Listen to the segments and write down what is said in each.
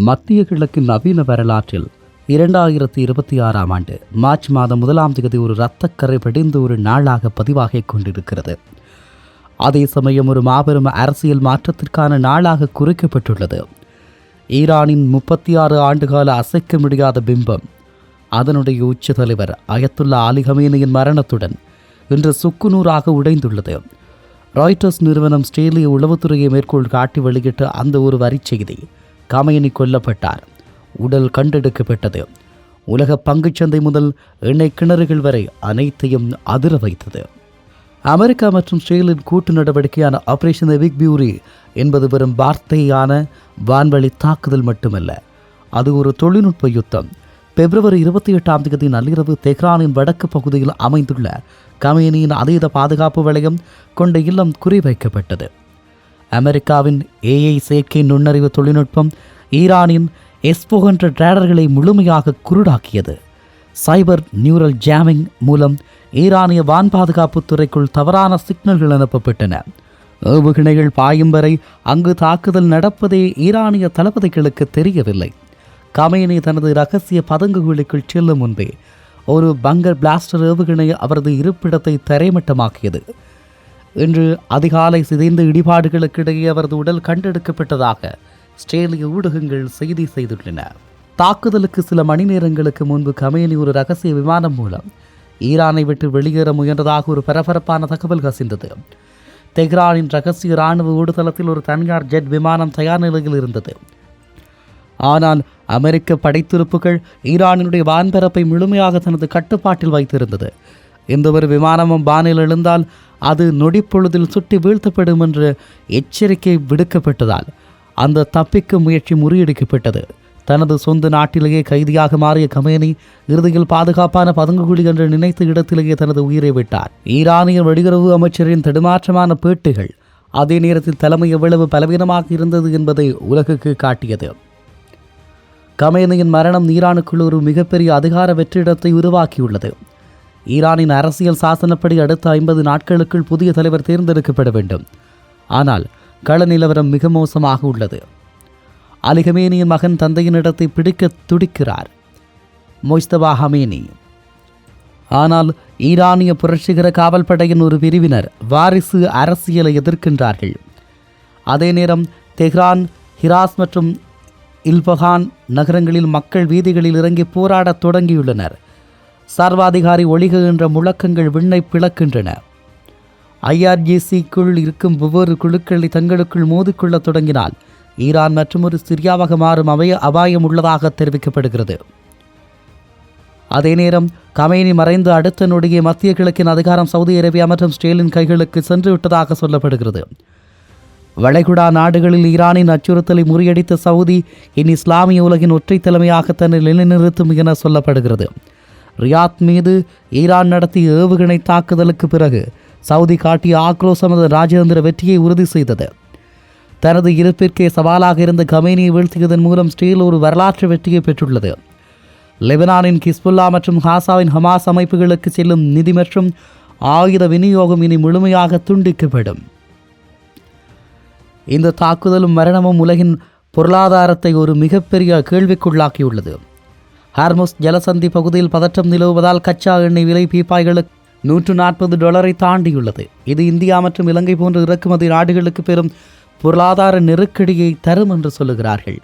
மத்திய கிழக்கு நவீன வரலாற்றில் 2026ஆம் ஆண்டு மார்ச் மாதம் 1ஆம் தேதி ஒரு இரத்தக்கரை படிந்த ஒரு நாளாக பதிவாகிக் கொண்டிருக்கிறது. அதே சமயம் ஒரு மாபெரும் அரசியல் மாற்றத்திற்கான நாளாக குறிக்கப்பட்டுள்ளது. ஈரானின் 36 ஆண்டுகால அசைக்க முடியாத பிம்பம், அதனுடைய உச்ச தலைவர் அயத்துல்லா அலி கமேனியின் மரணத்துடன் இன்று சுக்குநூறாக உடைந்துள்ளது. ராய்ட்டர்ஸ் நிறுவனம் ஆஸ்திரேலிய உளவுத்துறையை மேற்கோள் காட்டி வெளியிட்ட அந்த ஒரு வரிச்செய்தி, கமேனி கொல்லப்பட்டார், உடல் கண்டெடுக்கப்பட்டது, உலக பங்குச்சந்தை முதல் எண்ணெய் கிணறுகள் வரை அனைத்தையும் அதிர வைத்தது. அமெரிக்கா மற்றும் இஸ்ரேலின் கூட்டு நடவடிக்கையான ஆபரேஷன் எபிக் பியூரி என்பது வெறும் வார்த்தையான வான்வழி தாக்குதல் மட்டுமல்ல, அது ஒரு தொழில்நுட்ப யுத்தம். பிப்ரவரி 28ஆம் தேதி நள்ளிரவு தெஹ்ரானின் வடக்கு பகுதியில் அமைந்துள்ள கமேனியின் அதீத பாதுகாப்பு வளையம் கொண்ட இல்லம் குறிவைக்கப்பட்டது. அமெரிக்காவின் ஏஐ செயற்கை நுண்ணறிவு தொழில்நுட்பம் ஈரானின் S-400 ரேடர்களை முழுமையாக குருடாக்கியது. சைபர் நியூரல் ஜாமிங் மூலம் ஈரானிய வான் பாதுகாப்பு துறைக்குள் தவறான சிக்னல்கள் அனுப்பப்பட்டன. ஏவுகணைகள் பாயும் வரை அங்கு தாக்குதல் நடப்பதே ஈரானிய தளபதிகளுக்கு தெரியவில்லை. கமேனி தனது இரகசிய பதுங்குகுழிக்குள் செல்லும் முன்பே ஒரு பங்கர் பிளாஸ்டர் ஏவுகணை அவரது இருப்பிடத்தை தரைமட்டமாக்கியது. இன்று அதிகாலை சிதைந்த இடிபாடுகளுக்கிடையே அவரது உடல் கண்டெடுக்கப்பட்டதாக ஆஸ்திரேலிய ஊடகங்கள் செய்தி செய்துள்ளன. தாக்குதலுக்கு சில மணி நேரங்களுக்கு முன்பு கமேனி ஒரு ரகசிய விமானம் மூலம் ஈரானை விட்டு வெளியேற முயன்றதாக ஒரு பரபரப்பான தகவல் கசிந்தது. தெஹ்ரானின் ரகசிய இராணுவ ஊடுதளத்தில் ஒரு தனியார் ஜெட் விமானம் தயார் நிலையில் இருந்தது. ஆனால் அமெரிக்க படைத்துருப்புகள் ஈரானினுடைய வான்பரப்பை முழுமையாக தனது கட்டுப்பாட்டில் வைத்திருந்தது. எந்த ஒரு விமானமும் வானில் எழுந்தால் அது நொடிப்பொழுதில் சுட்டி வீழ்த்தப்படும் என்று எச்சரிக்கை விடுக்கப்பட்டதால் அந்த தப்பிக்கும் முயற்சி முறியடிக்கப்பட்டது. தனது சொந்த நாட்டிலேயே கைதியாக மாறிய கமேனி இறுதியில் பாதுகாப்பான பதுங்குகுழி என்று நினைத்த இடத்திலேயே தனது உயிரை விட்டார். ஈரானிய வெளியுறவு அமைச்சரின் தடுமாற்றமான பேட்டிகள் அதே நேரத்தில் தலைமை எவ்வளவு பலவீனமாக இருந்தது என்பதை உலகுக்கு காட்டியது. கமேனியின் மரணம் ஈரானுக்குள் ஒரு மிகப்பெரிய அதிகார வெற்றிடத்தை உருவாக்கியுள்ளது. ஈரானின் அரசியல் சாசனப்படி அடுத்த 50 நாட்களுக்குள் புதிய தலைவர் தேர்ந்தெடுக்கப்பட வேண்டும். ஆனால் கள நிலவரம் மிக மோசமாக உள்ளது. அலி கமேனியின் மகன் தந்தையின் இடத்தை பிடிக்க துடிக்கிறார், மொஜ்தபா கமேனி. ஆனால் ஈரானிய புரட்சிகர காவல்படையின் ஒரு பிரிவினர் வாரிசு அரசியலை எதிர்க்கின்றார்கள். அதே நேரம் தெஹ்ரான், ஹிராஸ் மற்றும் இல்பகான் நகரங்களில் மக்கள் வீதிகளில் இறங்கி போராடத் தொடங்கியுள்ளனர். சர்வாதிகாரி ஒழிக என்ற முழக்கங்கள் விண்ணை பிளக்கின்றன. IRGCக்குள் இருக்கும் ஒவ்வொரு குழுக்களை தங்களுக்குள் மோதிக்கொள்ள தொடங்கினால் ஈரான் மற்றொரு சிரியாவாக மாறும் அபாயம் உள்ளதாக தெரிவிக்கப்படுகிறது. அதே நேரம் கமேனி மறைந்து அடுத்த நொடியே மத்திய கிழக்கின் அதிகாரம் சவுதி அரேபியா மற்றும் இஸ்ரேலின் கைகளுக்கு சென்று விட்டதாக சொல்லப்படுகிறது. வளைகுடா நாடுகளில் ஈரானின் அச்சுறுத்தலை முறியடித்த சவுதி இனி இஸ்லாமிய உலகின் ஒற்றை தலைமையாக தன்னை நிலைநிறுத்தும் என சொல்லப்படுகிறது. ரியாத் மீது ஈரான் நடத்திய ஏவுகணை தாக்குதலுக்கு பிறகு சவுதி காட்டிய ஆக்ரோஷம் ராஜதந்திர வெற்றியை உறுதி செய்தது. தனது இருப்பிற்கே சவாலாக இருந்த கமேனியை வீழ்த்தியதன் மூலம் இஸ்ரேல் ஒரு வரலாற்று வெற்றியை பெற்றுள்ளது. லெபனானின் ஹிஸ்புல்லா மற்றும் காசாவின் ஹமாஸ் அமைப்புகளுக்கு செல்லும் நிதி மற்றும் ஆயுத விநியோகம் இனி முழுமையாக துண்டிக்கப்படும். இந்த தாக்குதலும் மரணமும் உலகின் பொருளாதாரத்தை ஒரு மிகப்பெரிய கேள்விக்குள்ளாக்கியுள்ளது. ஹார்முஸ் ஜலசந்தி பகுதியில் பதற்றம் நிலவுவதால் கச்சா எண்ணெய் விலை பீப்பாய்களுக்கு $140 தாண்டியுள்ளது. இது இந்தியா மற்றும் இலங்கை போன்ற இறக்குமதி நாடுகளுக்கு பெரும் பொருளாதார நெருக்கடியை தரும் என்று சொல்லுகிறார்கள்.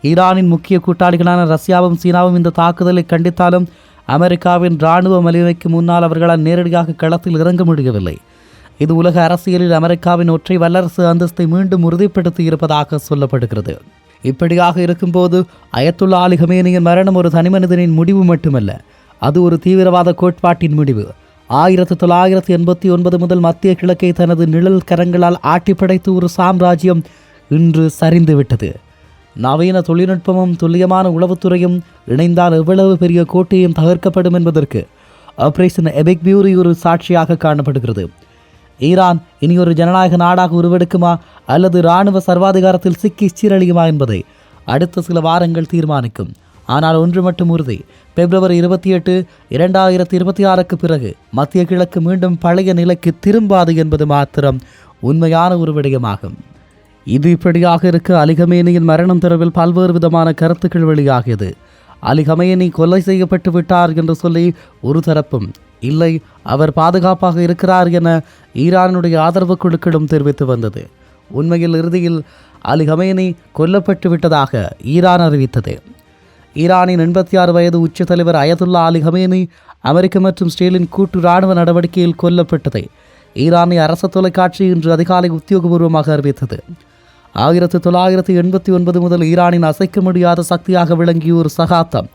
ஈரானின் முக்கிய கூட்டாளிகளான ரஷ்யாவும் சீனாவும் இந்த தாக்குதலை கண்டித்தாலும் அமெரிக்காவின் இராணுவ வலிமைக்கு முன்னால் அவர்களால் நேரடியாக களத்தில் இறங்க முடியவில்லை. இது உலக அரசியலில் அமெரிக்காவின் ஒற்றை வல்லரசு அந்தஸ்தை மீண்டும் உறுதிப்படுத்தி இருப்பதாக சொல்லப்படுகிறது. இப்படியாக இருக்கும்போது அயத்துல்லா அலி கமேனியின் மரணம் ஒரு தனிமனிதனின் முடிவு மட்டுமல்ல, அது ஒரு தீவிரவாத கோட்பாட்டின் முடிவு. 1989 முதல் மத்திய கிழக்கை தனது நிழல் கரங்களால் ஆட்டி படைத்து ஒரு சாம்ராஜ்யம் இன்று சரிந்துவிட்டது. நவீன தொழில்நுட்பமும் துல்லியமான உளவுத்துறையும் இணைந்தால் எவ்வளவு பெரிய கோட்டையும் தகர்க்கப்படும் என்பதற்கு ஆபரேஷன் எபிக் பியூரி ஒரு சாட்சியாக காணப்படுகிறது. ஈரான் இனி ஒரு ஜனநாயக நாடாக உருவெடுக்குமா அல்லது இராணுவ சர்வாதிகாரத்தில் சிக்கி சீரழியுமா என்பதை அடுத்த சில வாரங்கள் தீர்மானிக்கும். ஆனால் ஒன்று மட்டும் உறுதி, பிப்ரவரி 28, 2026க்கு பிறகு மத்திய கிழக்கு மீண்டும் பழைய நிலைக்கு திரும்பாது என்பது மாத்திரம் உண்மையான ஒரு விடயமாகும். இது இப்படியாக இருக்க அலி கமேனியின் மரணம் தொடர்பில் பல்வேறு விதமான கருத்துக்கள் வெளியாகியது. அலி கமேனி கொலை செய்யப்பட்டு விட்டார் என்று சொல்லி ஒரு தரப்பும், இல்லை அவர் பாதுகாப்பாக இருக்கிறார் என ஈரானுடைய ஆதரவு குழுக்களும் தெரிவித்து வந்தது. உண்மையில் இறுதியில் அலி கமேனி கொல்லப்பட்டு விட்டதாக ஈரான் அறிவித்தது. ஈரானின் 86 வயது உச்ச தலைவர் அயதுல்லா அலி கமேனி அமெரிக்க மற்றும் இஸ்ரேலின் கூட்டு இராணுவ நடவடிக்கையில் கொல்லப்பட்டதை ஈரானிய அரசு தொலைக்காட்சி இன்று அதிகாலை உத்தியோகபூர்வமாக அறிவித்தது. 1989 முதல் ஈரானின் அசைக்க முடியாத சக்தியாக விளங்கிய ஒரு சகாப்தம்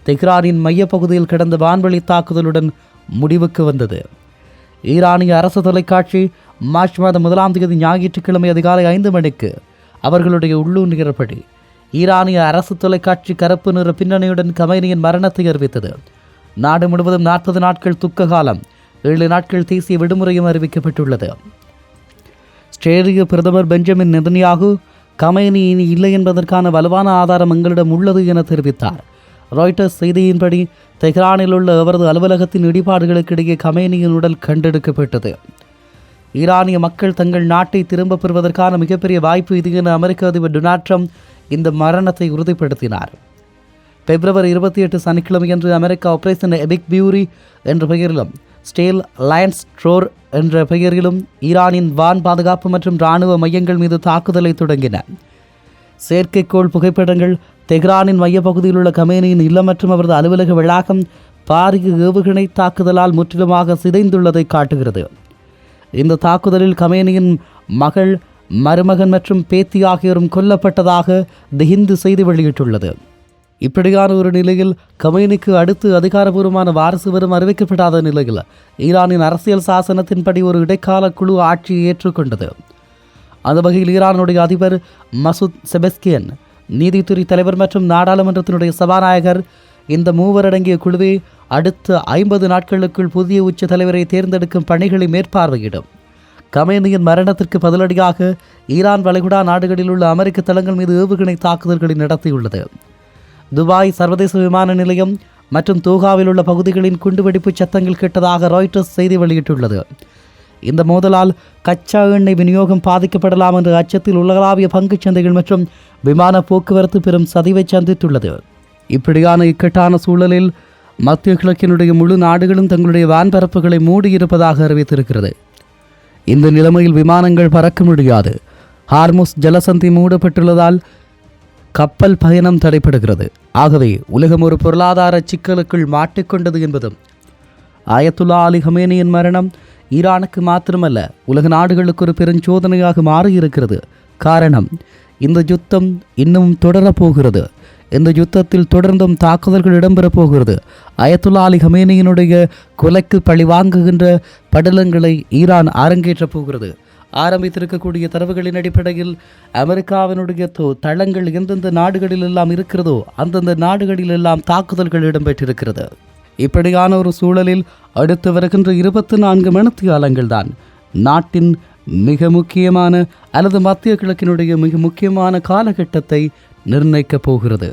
தெஹ்ரானின் மையப்பகுதியில் கடந்த வான்வெளி தாக்குதலுடன் முடிவுக்கு வந்தது. ஈரானிய அரசு தொலைக்காட்சி மார்ச் மாதம் 1ஆம் தேதி ஞாயிற்றுக்கிழமை அதிகாலை 5 மணிக்கு அவர்களுடைய உள்ளூர் நிகழ்படி ஈரானிய அரசு தொலைக்காட்சி கருப்பு நிற பின்னணியுடன் கமேனியின் மரணத்தை அறிவித்தது. நாடு முழுவதும் 40 நாட்கள் துக்க காலம், 7 நாட்கள் தேசிய விடுமுறையும் அறிவிக்கப்பட்டுள்ளது. இஸ்ரேலிய பிரதமர் பெஞ்சமின் நெதன்யாகு கமேனி இனி இல்லை என்பதற்கான வலுவான ஆதாரம் எங்களிடம் உள்ளது என தெரிவித்தார். ராய்ட்டர்ஸ் செய்தியின்படி தெஹ்ரானில் உள்ள அவரது அலுவலகத்தின் இடிபாடுகளுக்கிடையே கமேனியின் உடல் கண்டெடுக்கப்பட்டது. ஈரானிய மக்கள் தங்கள் நாட்டை திரும்பப் பெறுவதற்கான மிகப்பெரிய வாய்ப்பு இது என அமெரிக்க அதிபர் டொனால்ட் ட்ரம்ப் இந்த மரணத்தை உறுதிப்படுத்தினார். பிப்ரவரி 28 சனிக்கிழமையன்று அமெரிக்கா ஆபரேஷன் எபிக் பியூரி என்ற பெயரிலும் ஸ்டேல் லயன்ஸ் ட்ரோர் என்ற பெயரிலும் ஈரானின் வான் பாதுகாப்பு மற்றும் இராணுவ மையங்கள் மீது தாக்குதலை தொடங்கின. செயற்கைக்கோள் புகைப்படங்கள் தெஹ்ரானின் மையப்பகுதியில் உள்ள கமேனியின் இல்லம் மற்றும் அவரது அலுவலக வளாகம் பாரிய ஏவுகணை தாக்குதலால் முற்றிலுமாக சிதைந்துள்ளதை காட்டுகிறது. இந்த தாக்குதலில் கமேனியின் மகள், மருமகன் மற்றும் பேத்தி ஆகியோரும் கொல்லப்பட்டதாக தி ஹிந்து செய்தி வெளியிட்டுள்ளது. இப்படியான ஒரு நிலையில் கமேனிக்கு அடுத்து அதிகாரபூர்வமான வாரிசு வரும் அறிவிக்கப்படாத நிலையில் ஈரானின் அரசியல் சாசனத்தின்படி ஒரு இடைக்கால குழு ஆட்சியை ஏற்றுக்கொண்டது. அந்த வகையில் ஈரானுடைய அதிபர் மசூத் செபஸ்கியன், நீதித்துறை தலைவர் மற்றும் நாடாளுமன்றத்தினுடைய சபாநாயகர் இந்த மூவரடங்கிய குழுவே அடுத்த 50 நாட்களுக்குள் புதிய உச்ச தலைவரை தேர்ந்தெடுக்கும் பணிகளை மேற்பார்வையிடும். கமேனியின் மரணத்திற்கு பதிலடியாக ஈரான் வளைகுடா நாடுகளில் உள்ள அமெரிக்க தளங்கள் மீது ஏவுகணை தாக்குதல்களை நடத்தியுள்ளது. துபாய் சர்வதேச விமான நிலையம் மற்றும் தோகாவில் உள்ள பகுதிகளின் குண்டுவெடிப்பு சத்தங்கள் கேட்டதாக ராய்ட்டர்ஸ் செய்தி வெளியிட்டுள்ளது. இந்த மோதலால் கச்சா எண்ணெய் விநியோகம் பாதிக்கப்படலாம் என்ற அச்சத்தில் உலகளாவிய பங்குச் சந்தைகள் மற்றும் விமான போக்குவரத்து பெரும் சதிவை சந்தித்துள்ளது. இப்படியான இக்கட்டான சூழலில் மத்திய கிழக்கினுடைய முழு நாடுகளும் தங்களுடைய வான்பரப்புகளை மூடியிருப்பதாக அறிவித்திருக்கிறது. இந்த நிலைமையில் விமானங்கள் பறக்க முடியாது. ஹார்முஸ் ஜலசந்தி மூடப்பட்டுள்ளதால் கப்பல் பயணம் தடைபடுகிறது. ஆகவே உலகம் ஒரு பொருளாதார சிக்கலுக்குள் மாட்டிக்கொண்டது என்பதும் அயத்துல்லா அலி கமேனியின் மரணம் ஈரானுக்கு மாத்திரமல்ல உலக நாடுகளுக்கு ஒரு பெருஞ்சோதனையாக மாறியிருக்கிறது. காரணம், இந்த யுத்தம் இன்னும் தொடரப்போகிறது. இந்த யுத்தத்தில் தொடர்ந்தும் தாக்குதல்கள் இடம்பெறப் போகிறது. அயத்துல்லா அலி கமேனியினுடைய கொலைக்கு பழிவாங்குகின்ற படலங்களை ஈரான் அரங்கேற்றப் போகிறது. ஆரம்பித்திருக்கக்கூடிய தரவுகளின் அடிப்படையில் அமெரிக்காவினுடைய தளங்கள் எந்தெந்த நாடுகளில் எல்லாம் இருக்கிறதோ அந்தந்த நாடுகளில் எல்லாம் தாக்குதல்கள் இடம்பெற்றிருக்கிறது. இப்படியான ஒரு சூழலில் அடுத்து வருகின்ற 24 மணித்தியாலங்கள் தான் நாட்டின் மிக முக்கியமான அல்லது மத்திய கிழக்கினுடைய மிக முக்கியமான காலகட்டத்தை நிர்ணயிக்கப் போகிறது.